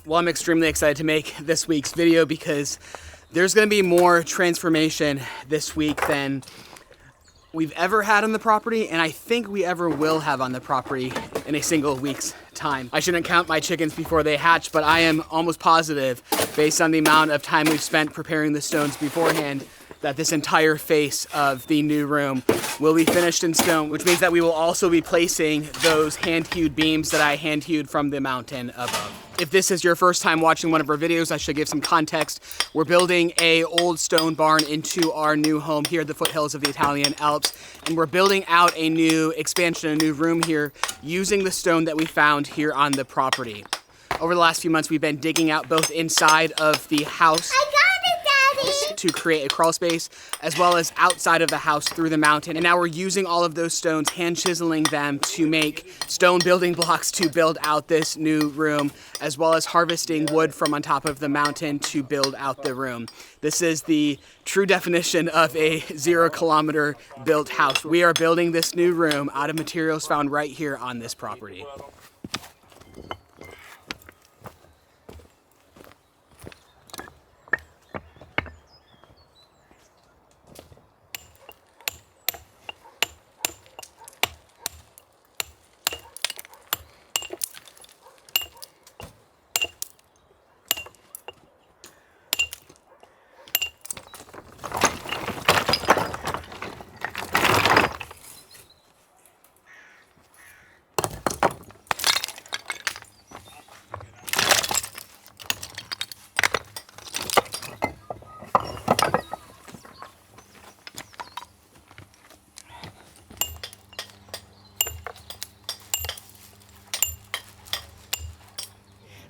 Well, I'm extremely excited to make this week's video because there's going to be more transformation this week than we've ever had on the property, and I think we ever will have on the property in a single week's time. I shouldn't count my chickens before they hatch, but I am almost positive, based on the amount of time we've spent preparing the stones beforehand, that this entire face of the new room will be finished in stone, which means that we will also be placing those hand-hewed beams that I hand-hewed from the mountain above. If this is your first time watching one of our videos, I should give some context. We're building a old stone barn into our new home here at the foothills of the Italian Alps, and we're building out a new expansion, a new room here, using the stone that we found here on the property. Over the last few months, we've been digging out both inside of the house to create a crawl space, as well as outside of the house through the mountain. And now we're using all of those stones, hand chiseling them to make stone building blocks to build out this new room, as well as harvesting wood from on top of the mountain to build out the room. This is the true definition of a 0-kilometer built house. We are building this new room out of materials found right here on this property.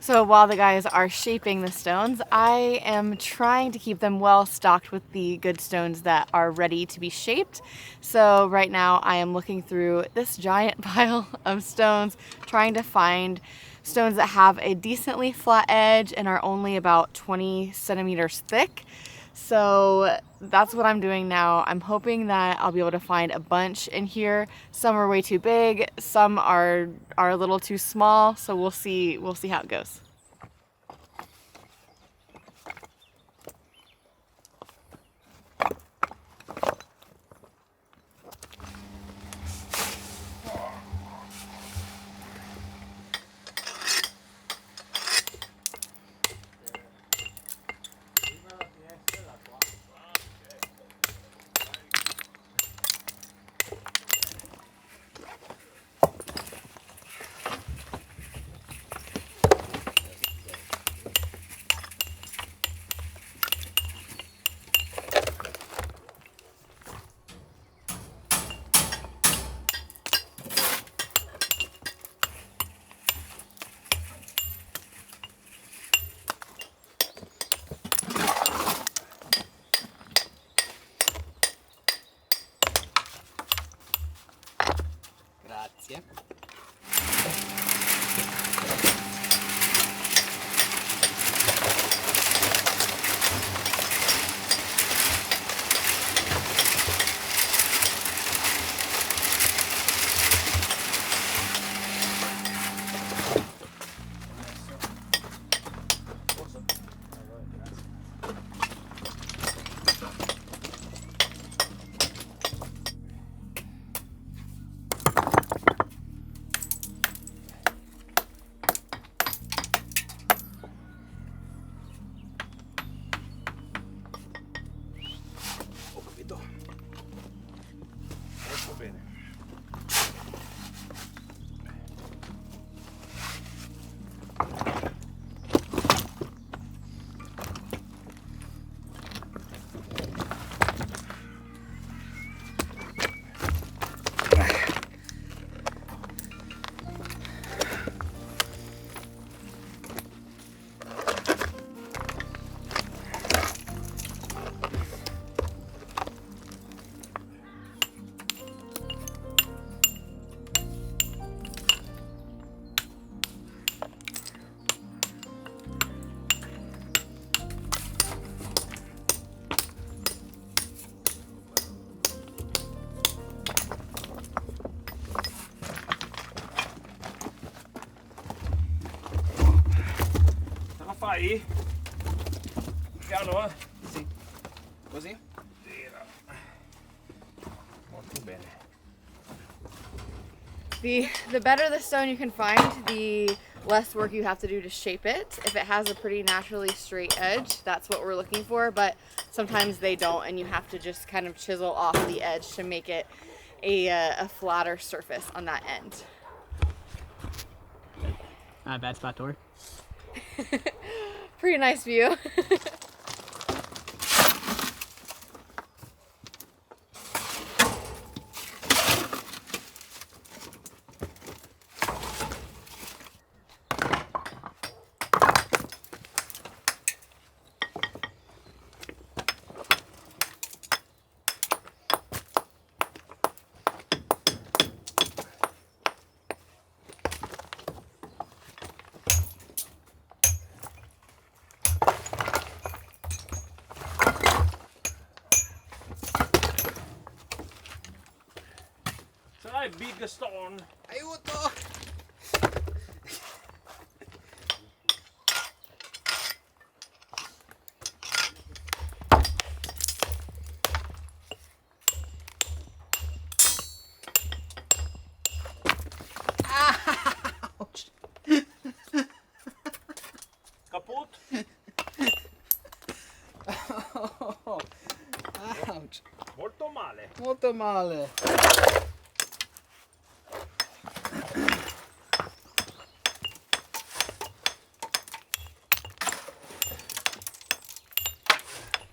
So while the guys are shaping the stones, I am trying to keep them well stocked with the good stones that are ready to be shaped. So right now I am looking through this giant pile of stones, trying to find stones that have a decently flat edge and are only about 20 centimeters thick. So that's what I'm doing now. I'm hoping that I'll be able to find a bunch in here. Some are way too big, some are a little too small, so we'll see how it goes. Vai? Piano, eh? Sì. Così? Molto bene. The better the stone you can find, the less work you have to do to shape it. If it has a pretty naturally straight edge, that's what we're looking for, but sometimes they don't, and you have to just kind of chisel off the edge to make it a flatter surface on that end. Not a bad spot to work. Pretty nice view. Try big stone. Aiuto! Ouch! Kaput? Oh, ouch! Molto male. Molto male.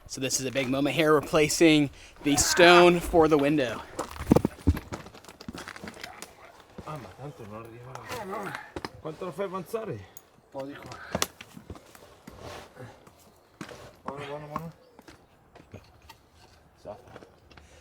So this is a big moment here, replacing the stone for the window. Ah, ma tanto non arriva. Quanto lo fai avanzare? Un po' di qua. Buono.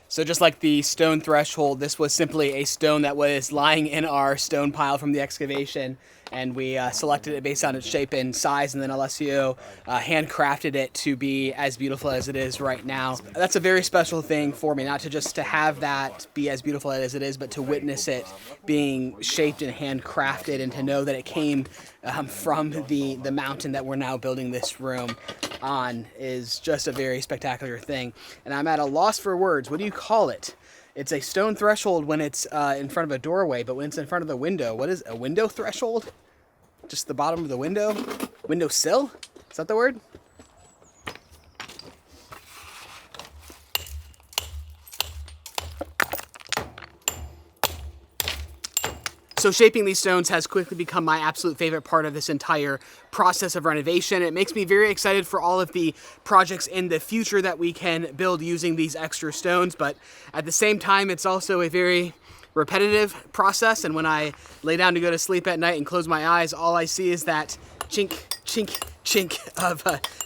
So just like the stone threshold, this was simply a stone that was lying in our stone pile from the excavation, and we selected it based on its shape and size, and then Alessio handcrafted it to be as beautiful as it is right now. That's a very special thing for me, not to just to have that be as beautiful as it is, but to witness it being shaped and handcrafted, and to know that it came from the mountain that we're now building this room on is just a very spectacular thing. And I'm at a loss for words. What do you call it? It's a stone threshold when it's in front of a doorway, but when it's in front of the window, what is a window threshold? Just the bottom of the window? Window sill? Is that the word? So shaping these stones has quickly become my absolute favorite part of this entire process of renovation. It makes me very excited for all of the projects in the future that we can build using these extra stones, but at the same time, it's also a very repetitive process, and when I lay down to go to sleep at night and close my eyes, all I see is that chink, chink, chink of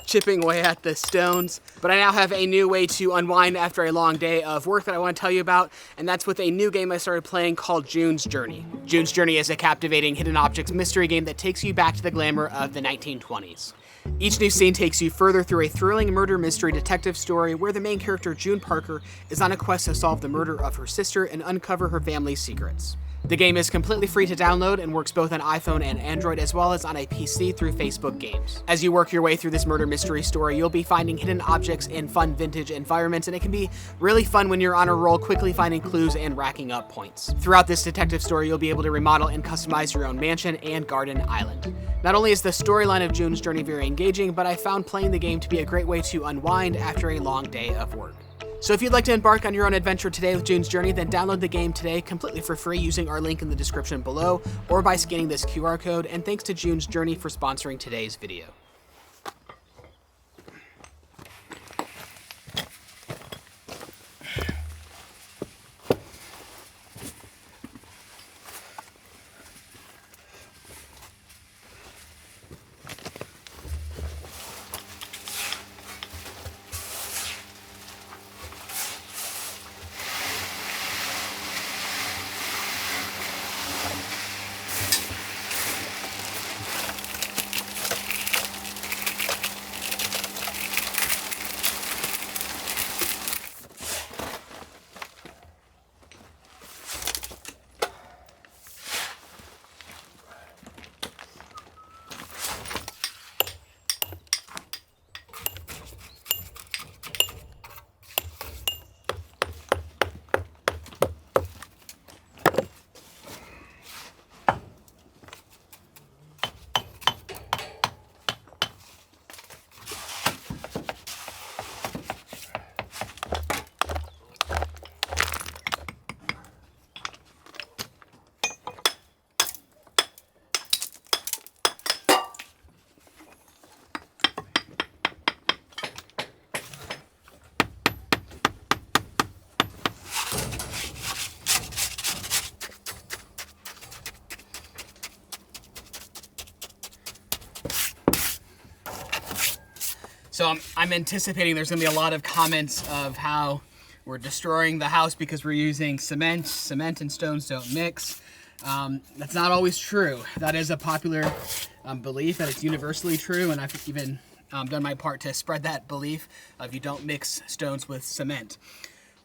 chipping away at the stones. But I now have a new way to unwind after a long day of work that I want to tell you about, and that's with a new game I started playing called June's Journey. June's Journey is a captivating hidden objects mystery game that takes you back to the glamour of the 1920s. Each new scene takes you further through a thrilling murder mystery detective story where the main character, June Parker, is on a quest to solve the murder of her sister and uncover her family's secrets. The game is completely free to download and works both on iPhone and Android, as well as on a PC through Facebook Games. As you work your way through this murder mystery story, you'll be finding hidden objects in fun vintage environments, and it can be really fun when you're on a roll, quickly finding clues and racking up points. Throughout this detective story, you'll be able to remodel and customize your own mansion and garden island. Not only is the storyline of June's Journey very engaging, but I found playing the game to be a great way to unwind after a long day of work. So if you'd like to embark on your own adventure today with June's Journey, then download the game today completely for free using our link in the description below or by scanning this QR code, and thanks to June's Journey for sponsoring today's video. So I'm anticipating there's going to be a lot of comments of how we're destroying the house because we're using cement. Cement and stones don't mix. That's not always true. That is a popular belief, that it's universally true, and I've even done my part to spread that belief of you don't mix stones with cement.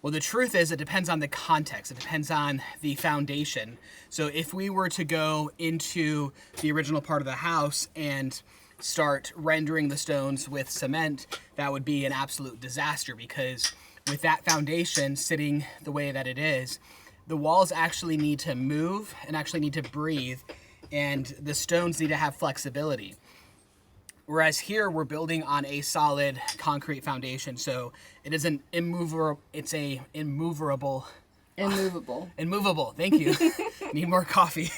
Well, the truth is it depends on the context. It depends on the foundation. So if we were to go into the original part of the house and start rendering the stones with cement, that would be an absolute disaster, because with that foundation sitting the way that it is, the walls actually need to move and actually need to breathe, and the stones need to have flexibility. Whereas here we're building on a solid concrete foundation, so it is an immovable. Thank you. Need more coffee.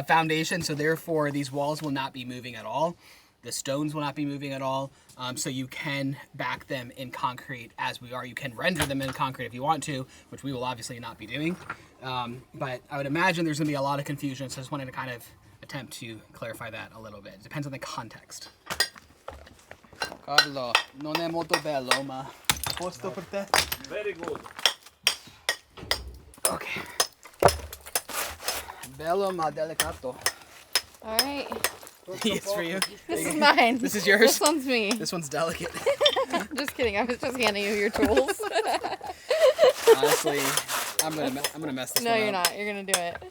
Foundation. So therefore, these walls will not be moving at all. The stones will not be moving at all. So you can back them in concrete as we are. You can render them in concrete if you want to, which we will obviously not be doing. But I would imagine there's going to be a lot of confusion. So I just wanted to kind of attempt to clarify that a little bit. It depends on the context. Carlo, non è molto bello, ma posto per te? Very good. Okay. Bello ma delicato. All right. Yes, for you. This is mine. This is yours? This one's me. This one's delicate. Just kidding. I was just handing you your tools. Honestly, I'm gonna mess this No, one up. you're not. You're gonna do it.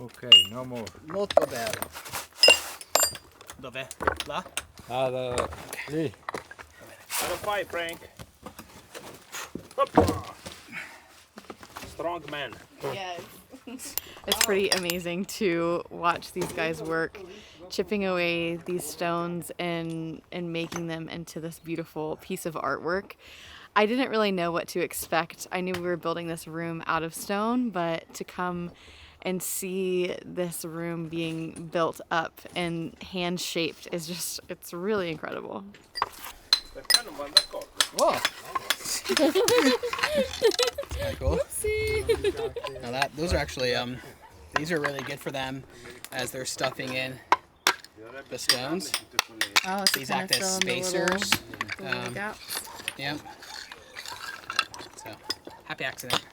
Ok, no more. Molto bello. Dov'è? Là? Lì. Hello, fire, Frank. Hoppa. Strong man. Yes. It's pretty amazing to watch these guys work, chipping away these stones and making them into this beautiful piece of artwork. I didn't really know what to expect. I knew we were building this room out of stone, but to come and see this room being built up and hand shaped is just, it's really incredible. Whoa. Kind of cool. Now those are actually these are really good for them as they're stuffing in the stones. Oh, so These act as spacers. The little gaps. Yep. So happy accident.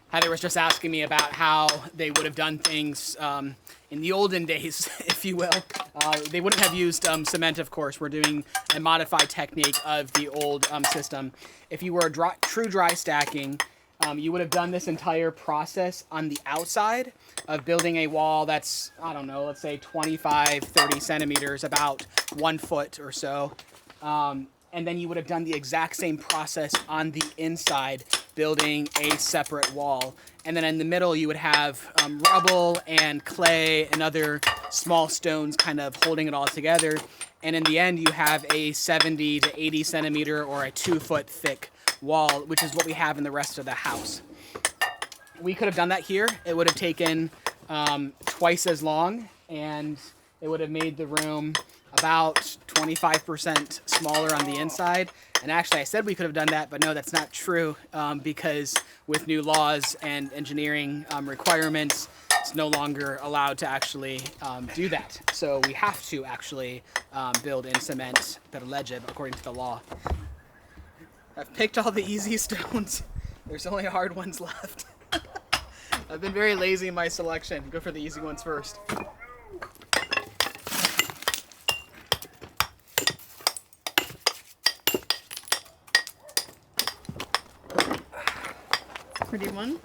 Heather was just asking me about how they would have done things in the olden days, if you will. They wouldn't have used cement, of course. We're doing a modified technique of the old system. If you were true dry stacking, you would have done this entire process on the outside of building a wall that's, I don't know, let's say 25, 30 centimeters, about 1 foot or so. And then you would have done the exact same process on the inside, building a separate wall. And then in the middle, you would have rubble and clay and other small stones kind of holding it all together. And in the end, you have a 70 to 80 centimeter or a 2 foot thick wall, which is what we have in the rest of the house. We could have done that here. It would have taken twice as long, and it would have made the room about 25% smaller on the inside. And actually, I said we could have done that, but no, that's not true, because with new laws and engineering requirements, it's no longer allowed to actually do that. So we have to actually build in cement per legge, according to the law. I've picked all the easy stones. There's only hard ones left. I've been very lazy in my selection. Go for the easy ones first. Pretty one.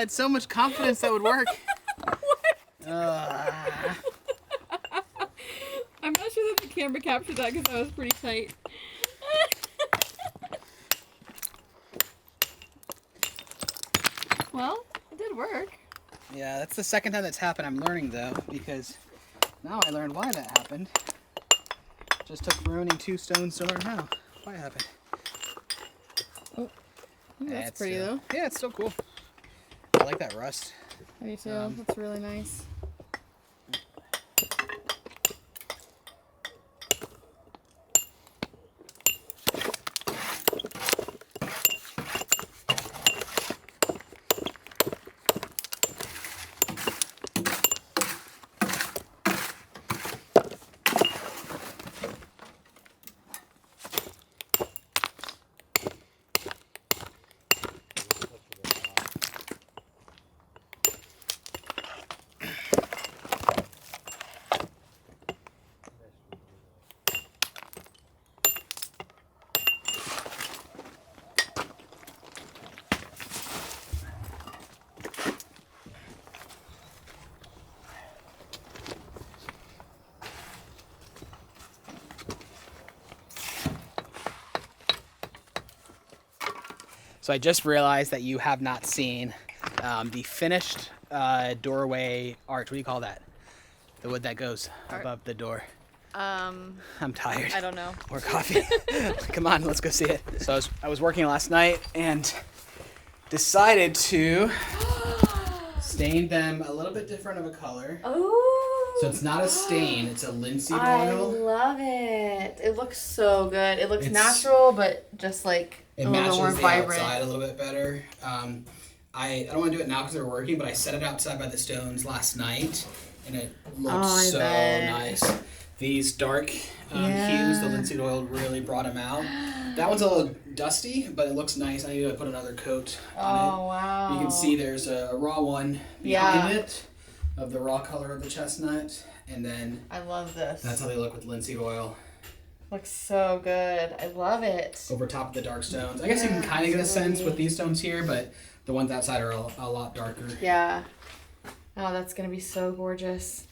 had so much confidence that would work. I'm not sure that the camera captured that because that was pretty tight. Well, it did work. Yeah, that's the second time that's happened. I'm learning though, because now I learned why that happened. Just took ruining 2 stones to learn why it happened. Oh, that's pretty though. Yeah, it's still cool. I like that rust. I do too. That's really nice. So I just realized that you have not seen the finished doorway arch. What do you call that? The wood that goes above the door. I'm tired. I don't know. More coffee. Come on, let's go see it. So I was working last night and decided to stain them a little bit different of a color. Oh. So it's not a stain, it's a linseed I oil. love it. It looks so good. It looks natural, but just like It a little matches more the vibrant. outside a little bit better. I don't want to do it now because they're working, but I set it outside by the stones last night, and it looks so nice. These dark hues, the linseed oil really brought them out. That one's a little dusty, but it looks nice. I need to put another coat on it. Oh, wow. You can see there's a raw one behind it of the raw color of the chestnut, and then I love this. that's how they look with linseed oil. Looks so good. I love it. Over top of the dark stones. I guess you can kind of get a sense with these stones here, but the ones outside are a lot darker. Yeah. Oh, that's going to be so gorgeous.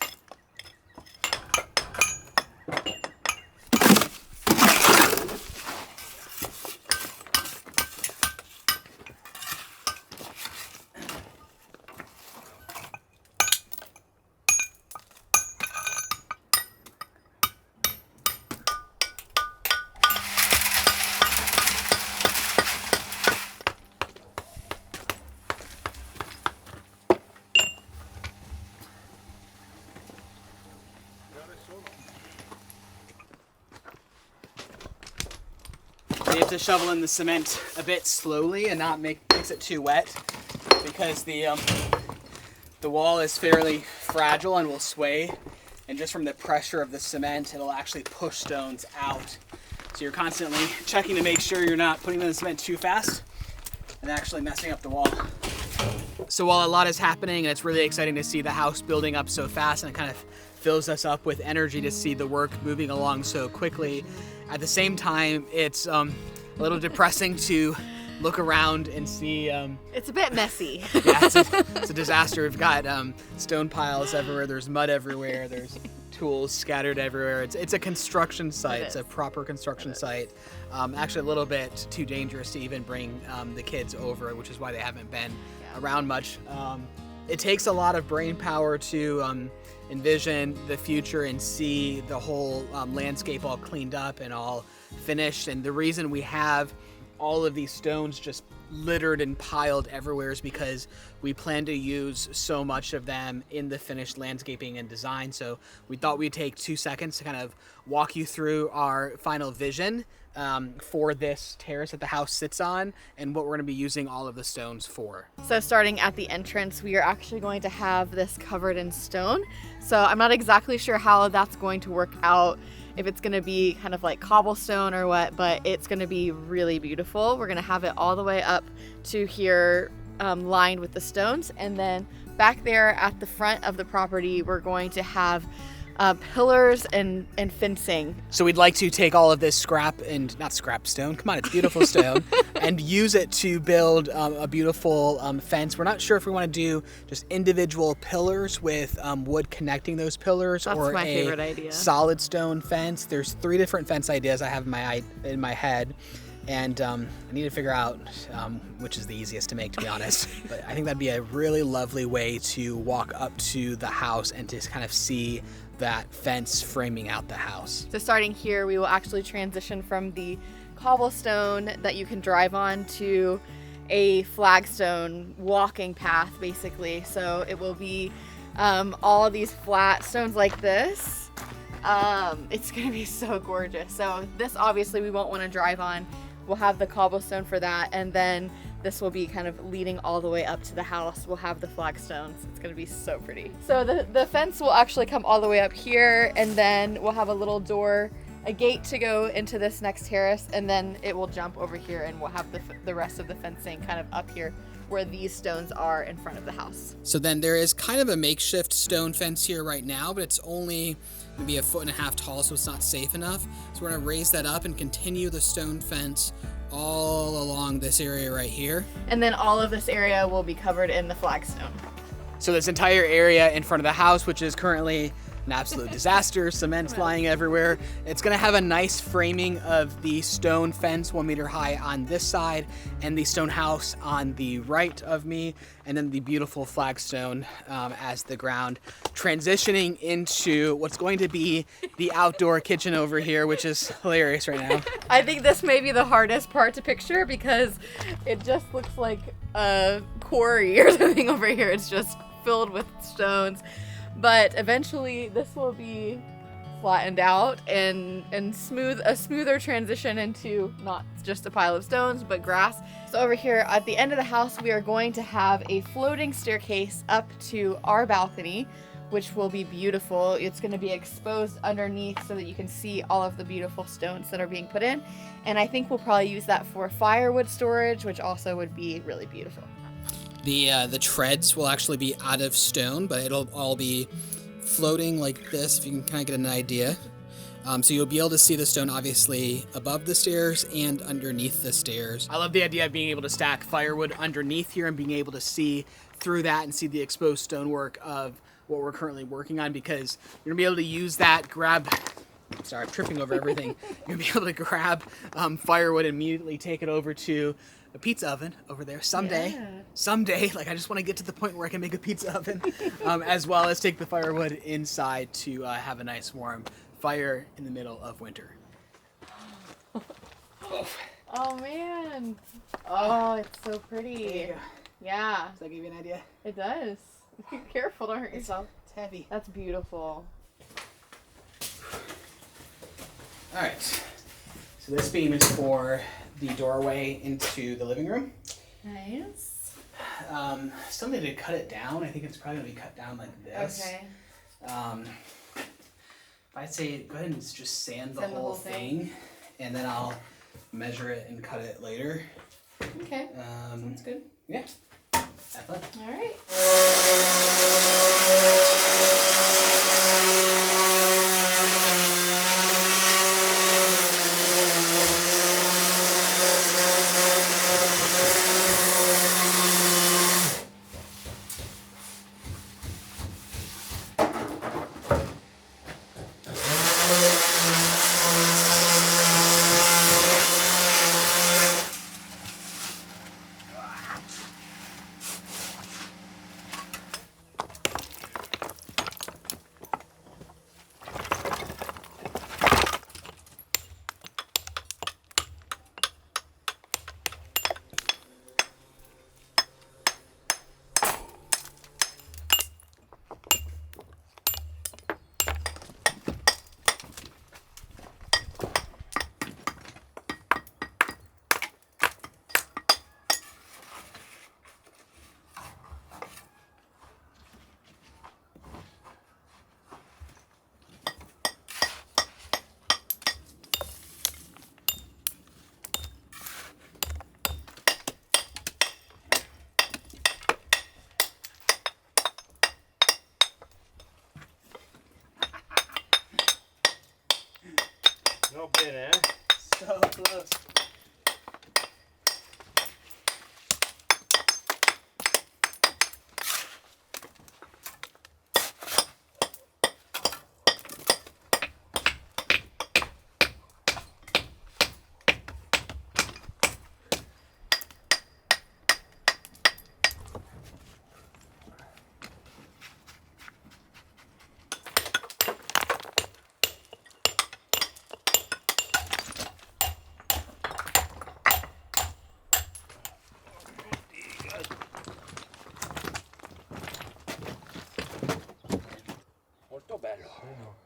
You have to shovel in the cement a bit slowly and not mix it too wet, because the wall is fairly fragile and will sway, and just from the pressure of the cement it'll actually push stones out. So you're constantly checking to make sure you're not putting in the cement too fast and actually messing up the wall. So while a lot is happening and it's really exciting to see the house building up so fast, and it kind of fills us up with energy to see the work moving along so quickly, at the same time it's a little depressing to look around and see It's a bit messy. yeah, it's a disaster. We've got stone piles everywhere, there's mud everywhere, there's tools scattered everywhere. It's a construction site. It's a proper construction site. Actually a little bit too dangerous to even bring the kids over, which is why they haven't been around much. It takes a lot of brain power to envision the future and see the whole landscape all cleaned up and all finished. And the reason we have all of these stones just littered and piled everywhere is because we plan to use so much of them in the finished landscaping and design. So we thought we'd take 2 seconds to kind of walk you through our final vision for this terrace that the house sits on and what we're going to be using all of the stones for. So starting at the entrance, we are actually going to have this covered in stone. So I'm not exactly sure how that's going to work out, if it's going to be kind of like cobblestone or what, but it's going to be really beautiful. We're going to have it all the way up to here, lined with the stones, and then back there at the front of the property we're going to have pillars and fencing. So we'd like to take all of this not scrap stone, come on, it's beautiful stone, and use it to build a beautiful fence. We're not sure if we want to do just individual pillars with wood connecting those pillars, That's or my a favorite idea. solid stone fence. There's 3 different fence ideas I have in my head. And I need to figure out which is the easiest to make, to be honest. But I think that'd be a really lovely way to walk up to the house and to kind of see that fence framing out the house. So starting here, we will actually transition from the cobblestone that you can drive on to a flagstone walking path, basically. So it will be all these flat stones like this. It's gonna be so gorgeous. So this obviously we won't want to drive on. We'll have the cobblestone for that, and then this will be kind of leading all the way up to the house. We'll have the flagstones. It's gonna be so pretty. So the fence will actually come all the way up here, and then we'll have a little door, a gate to go into this next terrace, and then it will jump over here, and we'll have the rest of the fencing kind of up here where these stones are in front of the house. So then there is kind of a makeshift stone fence here right now, but it's only maybe 1.5 feet tall, so it's not safe enough. So we're gonna raise that up and continue the stone fence all along this area right here. And then all of this area will be covered in the flagstone. So this entire area in front of the house, which is currently an absolute disaster, cement flying everywhere, it's gonna have a nice framing of the stone fence 1 meter high on this side, and the stone house on the right of me, and then the beautiful flagstone as the ground, transitioning into what's going to be the outdoor kitchen over here, which is hilarious right now. I think this may be the hardest part to picture because it just looks like a quarry or something over here. It's just filled with stones. But eventually this will be flattened out and a smoother transition into not just a pile of stones, but grass. So over here at the end of the house, we are going to have a floating staircase up to our balcony, which will be beautiful. It's going to be exposed underneath so that you can see all of the beautiful stones that are being put in. And I think we'll probably use that for firewood storage, which also would be really beautiful. The treads will actually be out of stone, but it'll all be floating like this, if you can kind of get an idea. So you'll be able to see the stone obviously above the stairs and underneath the stairs. I love the idea of being able to stack firewood underneath here and being able to see through that and see the exposed stonework of what we're currently working on, because you're gonna be able to use that, sorry, I'm tripping over everything. You're gonna be able to grab firewood and immediately take it over to a pizza oven over there someday. Like, I just want to get to the point where I can make a pizza oven, as well as take the firewood inside to have a nice warm fire in the middle of winter. Oh man. Oh, it's so pretty. Yeah. Does that give you an idea? It does. Be careful, don't hurt yourself. It's heavy. That's beautiful. All right. So this beam is for the doorway into the living room. Nice. Still need to cut it down. I think it's probably gonna be cut down like this. Okay. I'd say go ahead and just sand the whole thing, and then I'll measure it and cut it later. Okay. Sounds good. Yeah. Have fun. All right. so bene, eh? So close. Molto bello.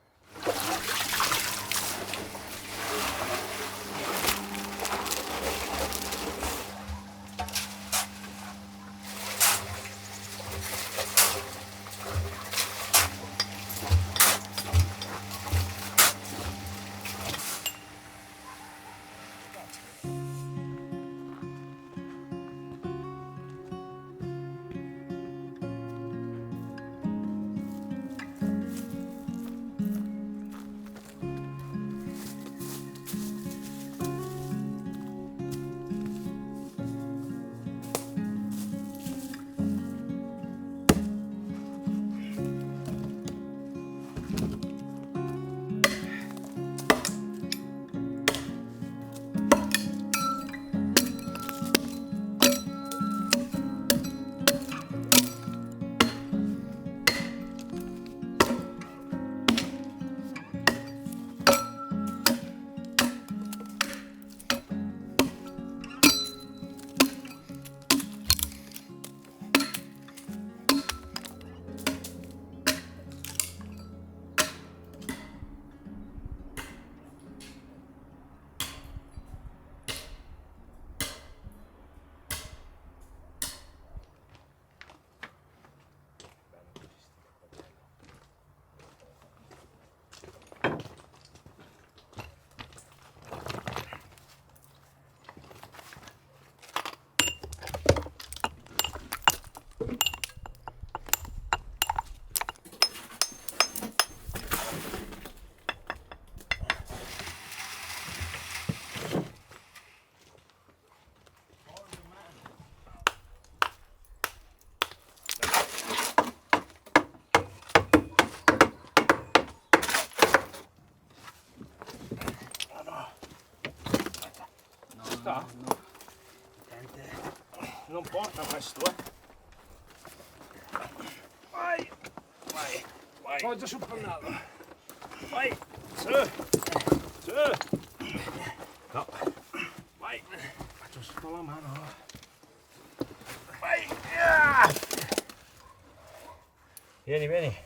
Sta? Non porta questo, eh. Vai, vai, vai. Poggia sul pannello. Vai, su, su. No. Vai. Faccio sotto la mano. Vai. Vieni, vieni.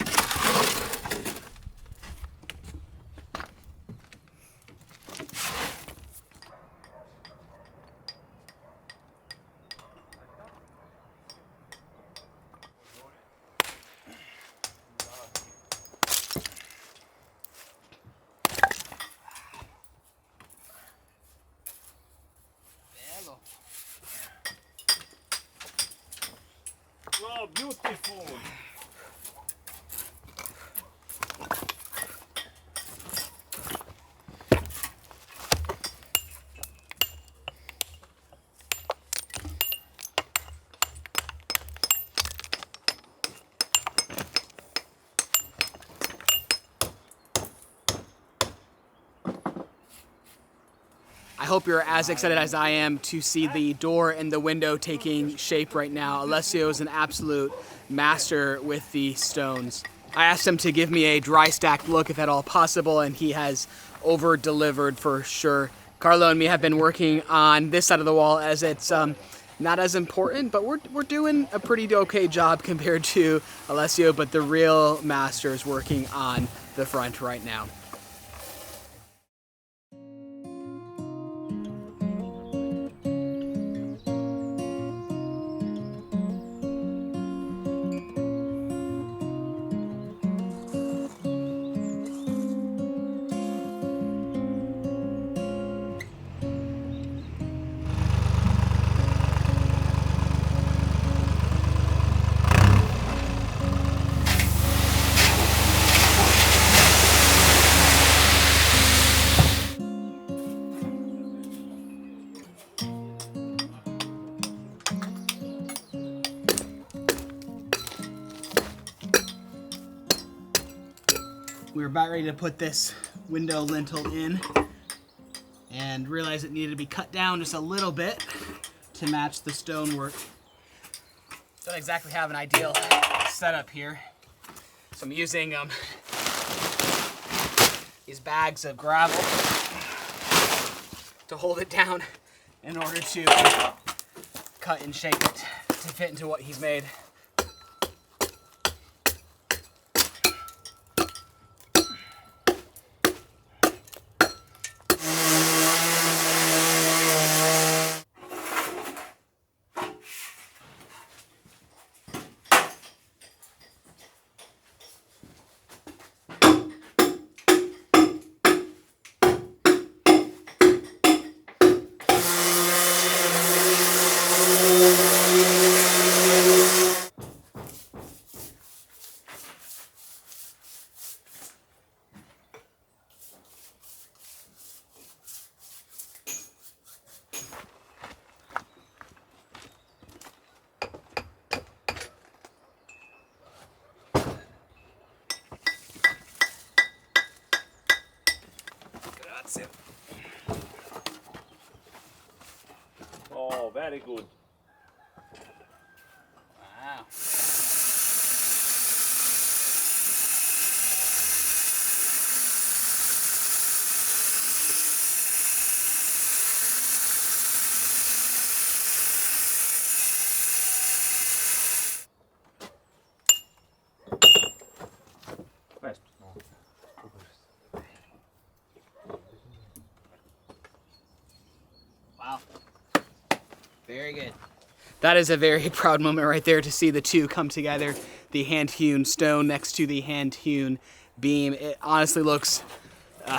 Oh, beautiful! I hope you're as excited as I am to see the door and the window taking shape right now. Alessio is an absolute master with the stones. I asked him to give me a dry stacked look if at all possible, and he has over-delivered for sure. Carlo and me have been working on this side of the wall as it's not as important, but we're doing a pretty okay job compared to Alessio, but the real master is working on the front right now. we were about ready to put this window lintel in and realized it needed to be cut down just a little bit to match the stonework. Don't exactly have an ideal setup here. So I'm using these bags of gravel to hold it down in order to cut and shape it to fit into what he's made. Oh, very good. Wow. Wow. Very good. That is a very proud moment right there to see the two come together. The hand-hewn stone next to the hand-hewn beam. It honestly looks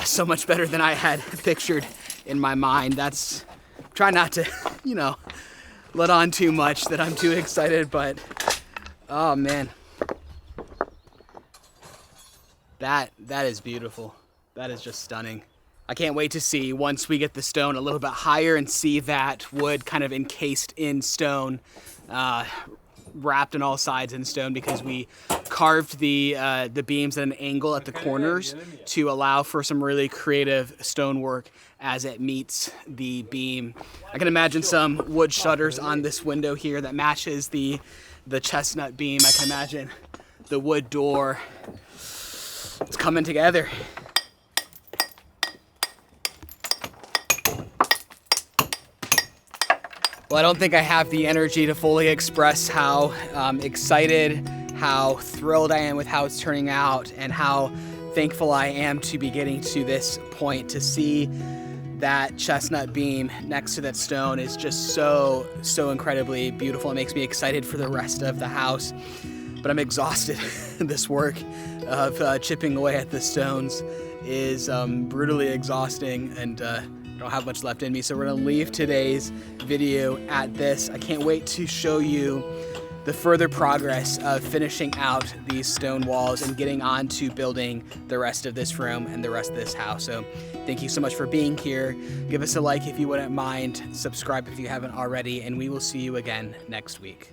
so much better than I had pictured in my mind. That's, try not to, you know, let on too much that I'm too excited, but oh man. That is beautiful. That is just stunning. I can't wait to see once we get the stone a little bit higher and see that wood kind of encased in stone, wrapped on all sides in stone, because we carved the beams at an angle at the corners to allow for some really creative stonework as it meets the beam. I can imagine some wood shutters on this window here that matches the chestnut beam. I can imagine the wood door. It's coming together. Well, I don't think I have the energy to fully express how excited, how thrilled I am with how it's turning out, and how thankful I am to be getting to this point. To see that chestnut beam next to that stone is just so incredibly beautiful. It makes me excited for the rest of the house, but I'm exhausted. This work of chipping away at the stones is brutally exhausting, and I don't have much left in me, so we're gonna leave today's video at this. I can't wait to show you the further progress of finishing out these stone walls and getting on to building the rest of this room and the rest of this house. So thank you so much for being here. Give us a like if you wouldn't mind, subscribe if you haven't already, and we will see you again next week.